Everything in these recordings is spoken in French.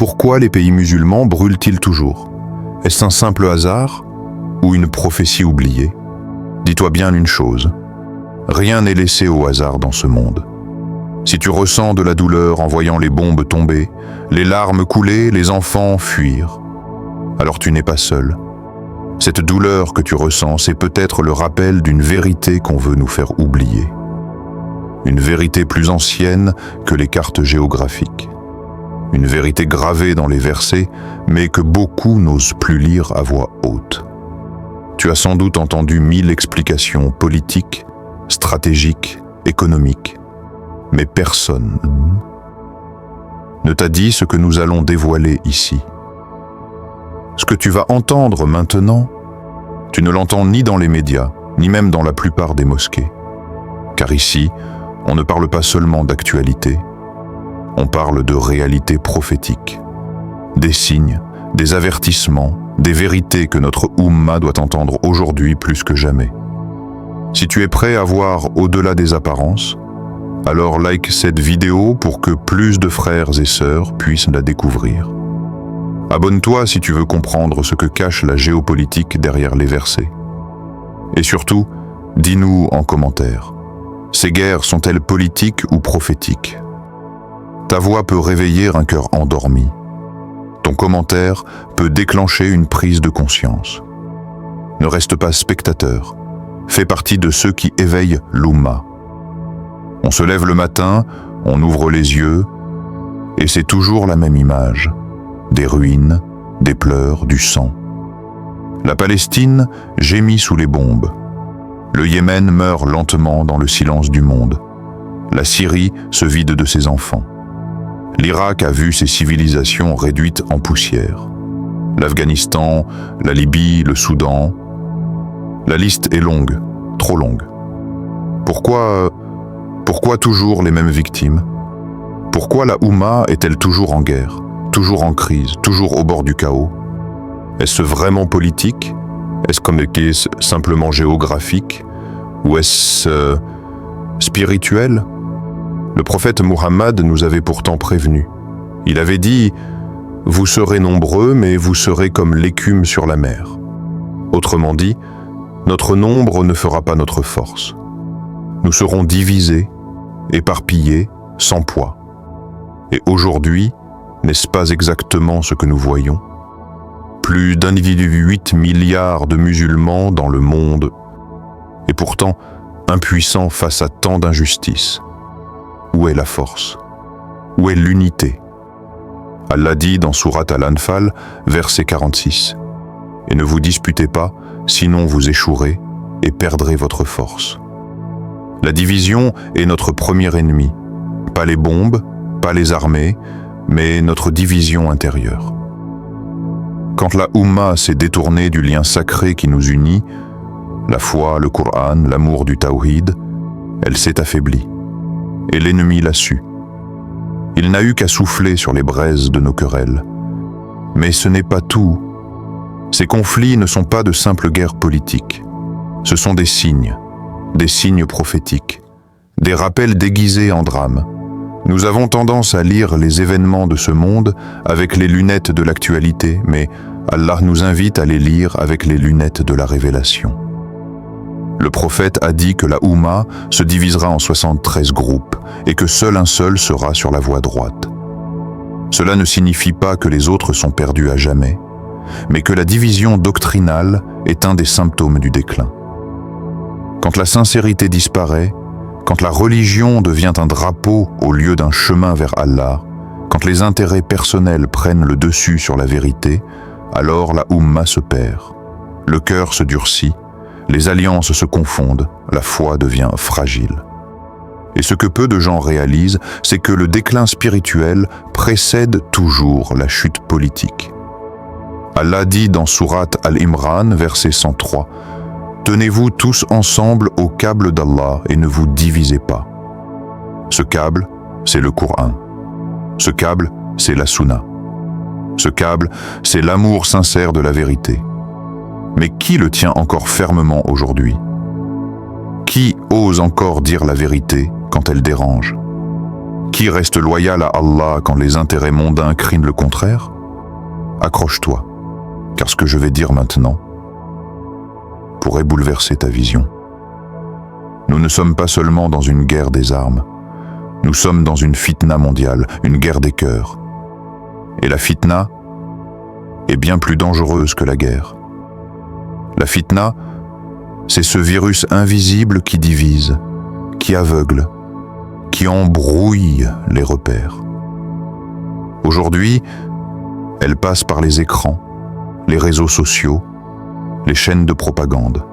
pourquoi les pays musulmans brûlent-ils toujours? Est-ce un simple hasard ou une prophétie oubliée? Dis-toi bien une chose, rien n'est laissé au hasard dans ce monde. Si tu ressens de la douleur en voyant les bombes tomber, les larmes couler, les enfants fuir, alors tu n'es pas seul. Cette douleur que tu ressens, c'est peut-être le rappel d'une vérité qu'on veut nous faire oublier. Une vérité plus ancienne que les cartes géographiques. Une vérité gravée dans les versets, mais que beaucoup n'osent plus lire à voix haute. Tu as sans doute entendu 1000 explications politiques, stratégiques, économiques, mais personne ne t'a dit ce que nous allons dévoiler ici. Ce que tu vas entendre maintenant, tu ne l'entends ni dans les médias, ni même dans la plupart des mosquées. Car ici, on ne parle pas seulement d'actualité, on parle de réalité prophétique, des signes, des avertissements, des vérités que notre Oumma doit entendre aujourd'hui plus que jamais. Si tu es prêt à voir au-delà des apparences, alors like cette vidéo pour que plus de frères et sœurs puissent la découvrir. Abonne-toi si tu veux comprendre ce que cache la géopolitique derrière les versets. Et surtout, dis-nous en commentaire, ces guerres sont-elles politiques ou prophétiques? Ta voix peut réveiller un cœur endormi. Ton commentaire peut déclencher une prise de conscience. Ne reste pas spectateur, fais partie de ceux qui éveillent l'Oumma. On se lève le matin, on ouvre les yeux, et c'est toujours la même image. Des ruines, des pleurs, du sang. La Palestine gémit sous les bombes. Le Yémen meurt lentement dans le silence du monde. La Syrie se vide de ses enfants. L'Irak a vu ses civilisations réduites en poussière. L'Afghanistan, la Libye, le Soudan. La liste est longue, trop longue. Pourquoi toujours les mêmes victimes? Pourquoi la Oumma est-elle toujours en guerre, toujours en crise, toujours au bord du chaos? Est-ce vraiment politique? Est-ce simplement géographique? Ou est-ce spirituel? Le prophète Muhammad nous avait pourtant prévenus. Il avait dit « Vous serez nombreux, mais vous serez comme l'écume sur la mer ». Autrement dit, notre nombre ne fera pas notre force. Nous serons divisés, éparpillés, sans poids. Et aujourd'hui, n'est-ce pas exactement ce que nous voyons? Plus d'1,8 milliard de musulmans dans le monde, et pourtant impuissants face à tant d'injustices. Où est la force? Où est l'unité? Allah dit dans Sourate Al-Anfal, verset 46, « Et ne vous disputez pas, sinon vous échouerez et perdrez votre force. » La division est notre premier ennemi, pas les bombes, pas les armées, mais notre division intérieure. Quand la Oumma s'est détournée du lien sacré qui nous unit, la foi, le Coran, l'amour du Tawhid, elle s'est affaiblie. Et l'ennemi l'a su. Il n'a eu qu'à souffler sur les braises de nos querelles. Mais ce n'est pas tout. Ces conflits ne sont pas de simples guerres politiques. Ce sont des signes prophétiques, des rappels déguisés en drames. Nous avons tendance à lire les événements de ce monde avec les lunettes de l'actualité, mais Allah nous invite à les lire avec les lunettes de la révélation. Le prophète a dit que la Oumma se divisera en 73 groupes et que seul un seul sera sur la voie droite. Cela ne signifie pas que les autres sont perdus à jamais, mais que la division doctrinale est un des symptômes du déclin. Quand la sincérité disparaît, quand la religion devient un drapeau au lieu d'un chemin vers Allah, quand les intérêts personnels prennent le dessus sur la vérité, alors la Oumma se perd. Le cœur se durcit, les alliances se confondent, la foi devient fragile. Et ce que peu de gens réalisent, c'est que le déclin spirituel précède toujours la chute politique. Allah dit dans Sourate Al-Imran, verset 103, « Tenez-vous tous ensemble au câble d'Allah et ne vous divisez pas. » Ce câble, c'est le Coran. Ce câble, c'est la Sunna. Ce câble, c'est l'amour sincère de la vérité. Mais qui le tient encore fermement aujourd'hui? Qui ose encore dire la vérité quand elle dérange? Qui reste loyal à Allah quand les intérêts mondains crient le contraire? Accroche-toi, car ce que je vais dire maintenant pourrait bouleverser ta vision. Nous ne sommes pas seulement dans une guerre des armes, nous sommes dans une fitna mondiale, une guerre des cœurs. Et la fitna est bien plus dangereuse que la guerre. La fitna, c'est ce virus invisible qui divise, qui aveugle, qui embrouille les repères. Aujourd'hui, elle passe par les écrans, les réseaux sociaux, les chaînes de propagande.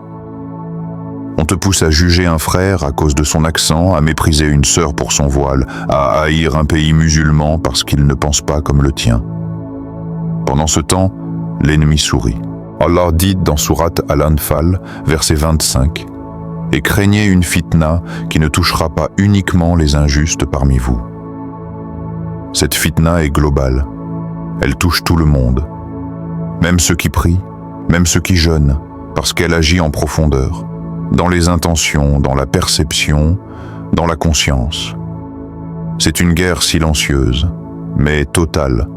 On te pousse à juger un frère à cause de son accent, à mépriser une sœur pour son voile, à haïr un pays musulman parce qu'il ne pense pas comme le tien. Pendant ce temps, l'ennemi sourit. Allah dit dans sourate Al-Anfal, verset 25, « Et craignez une fitna qui ne touchera pas uniquement les injustes parmi vous. » Cette fitna est globale. Elle touche tout le monde, même ceux qui prient, même ceux qui jeûnent, parce qu'elle agit en profondeur, dans les intentions, dans la perception, dans la conscience. C'est une guerre silencieuse, mais totale.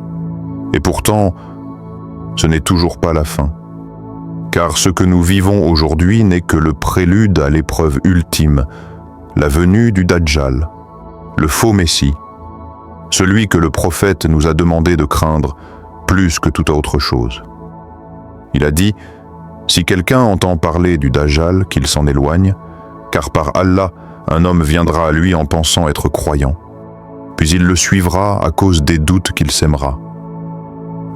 Et pourtant, ce n'est toujours pas la fin. Car ce que nous vivons aujourd'hui n'est que le prélude à l'épreuve ultime, la venue du Dajjal, le faux Messie, celui que le prophète nous a demandé de craindre plus que toute autre chose. Il a dit, « Si quelqu'un entend parler du Dajjal, qu'il s'en éloigne, car par Allah, un homme viendra à lui en pensant être croyant, puis il le suivra à cause des doutes qu'il sèmera.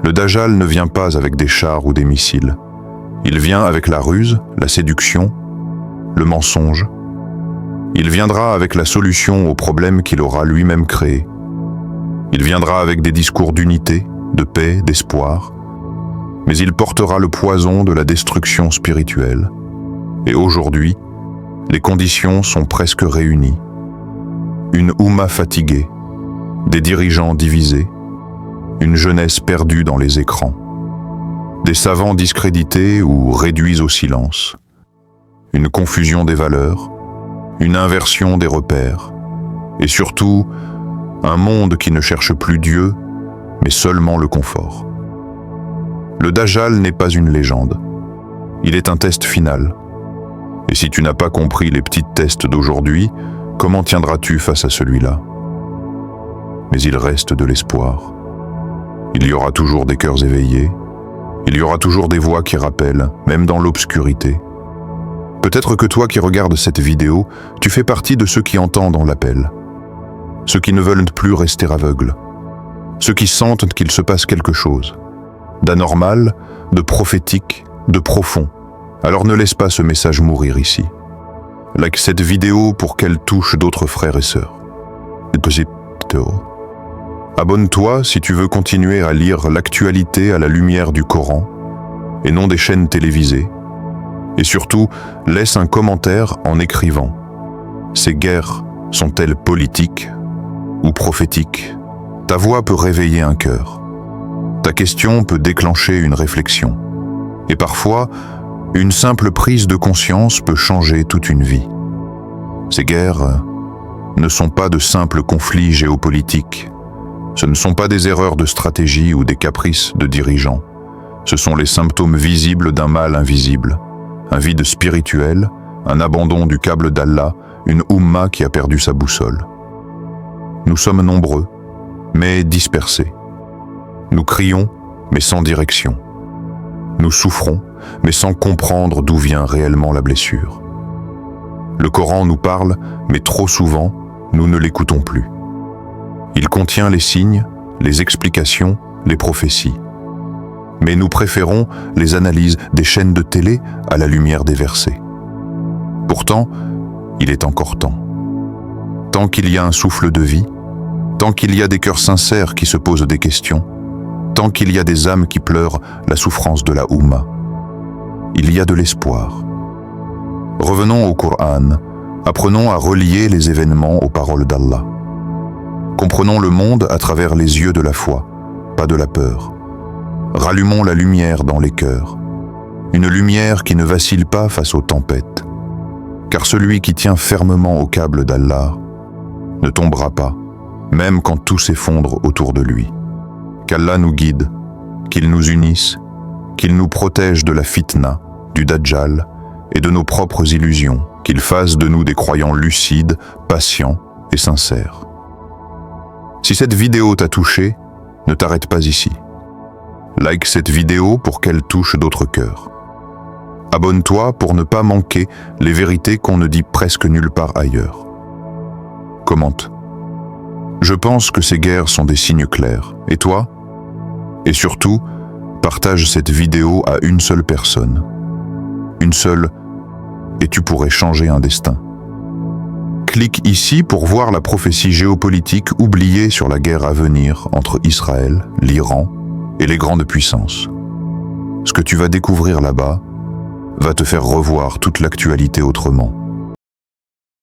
Le Dajjal ne vient pas avec des chars ou des missiles. Il vient avec la ruse, la séduction, le mensonge. Il viendra avec la solution aux problèmes qu'il aura lui-même créés. Il viendra avec des discours d'unité, de paix, d'espoir, mais il portera le poison de la destruction spirituelle. Et aujourd'hui, les conditions sont presque réunies. Une Oumma fatiguée, des dirigeants divisés, une jeunesse perdue dans les écrans, des savants discrédités ou réduits au silence, une confusion des valeurs, une inversion des repères, et surtout, un monde qui ne cherche plus Dieu, mais seulement le confort. Le Dajjal n'est pas une légende. Il est un test final. Et si tu n'as pas compris les petits tests d'aujourd'hui, comment tiendras-tu face à celui-là? Mais il reste de l'espoir. Il y aura toujours des cœurs éveillés. Il y aura toujours des voix qui rappellent, même dans l'obscurité. Peut-être que toi qui regardes cette vidéo, tu fais partie de ceux qui entendent l'appel. Ceux qui ne veulent plus rester aveugles. Ceux qui sentent qu'il se passe quelque chose. D'anormal, de prophétique, de profond. Alors ne laisse pas ce message mourir ici. Like cette vidéo pour qu'elle touche d'autres frères et sœurs. Abonne-toi si tu veux continuer à lire l'actualité à la lumière du Coran et non des chaînes télévisées. Et surtout, laisse un commentaire en écrivant « Ces guerres sont-elles politiques ou prophétiques ?» Ta voix peut réveiller un cœur. Ta question peut déclencher une réflexion. Et parfois, une simple prise de conscience peut changer toute une vie. Ces guerres ne sont pas de simples conflits géopolitiques. Ce ne sont pas des erreurs de stratégie ou des caprices de dirigeants. Ce sont les symptômes visibles d'un mal invisible. Un vide spirituel, un abandon du câble d'Allah, une Oumma qui a perdu sa boussole. Nous sommes nombreux, mais dispersés. Nous crions, mais sans direction. Nous souffrons, mais sans comprendre d'où vient réellement la blessure. Le Coran nous parle, mais trop souvent, nous ne l'écoutons plus. Il contient les signes, les explications, les prophéties. Mais nous préférons les analyses des chaînes de télé à la lumière des versets. Pourtant, il est encore temps. Tant qu'il y a un souffle de vie, tant qu'il y a des cœurs sincères qui se posent des questions, tant qu'il y a des âmes qui pleurent la souffrance de la Oumma, il y a de l'espoir. Revenons au Coran, apprenons à relier les événements aux paroles d'Allah. Comprenons le monde à travers les yeux de la foi, pas de la peur. Rallumons la lumière dans les cœurs, une lumière qui ne vacille pas face aux tempêtes, car celui qui tient fermement au câble d'Allah ne tombera pas, même quand tout s'effondre autour de lui. Qu'Allah nous guide, qu'il nous unisse, qu'il nous protège de la fitna, du Dajjal et de nos propres illusions, qu'il fasse de nous des croyants lucides, patients et sincères. Si cette vidéo t'a touché, ne t'arrête pas ici. Like cette vidéo pour qu'elle touche d'autres cœurs. Abonne-toi pour ne pas manquer les vérités qu'on ne dit presque nulle part ailleurs. Commente. Je pense que ces guerres sont des signes clairs. Et toi? Et surtout, partage cette vidéo à une seule personne. Une seule, et tu pourrais changer un destin. Clique ici pour voir la prophétie géopolitique oubliée sur la guerre à venir entre Israël, l'Iran et les grandes puissances. Ce que tu vas découvrir là-bas va te faire revoir toute l'actualité autrement.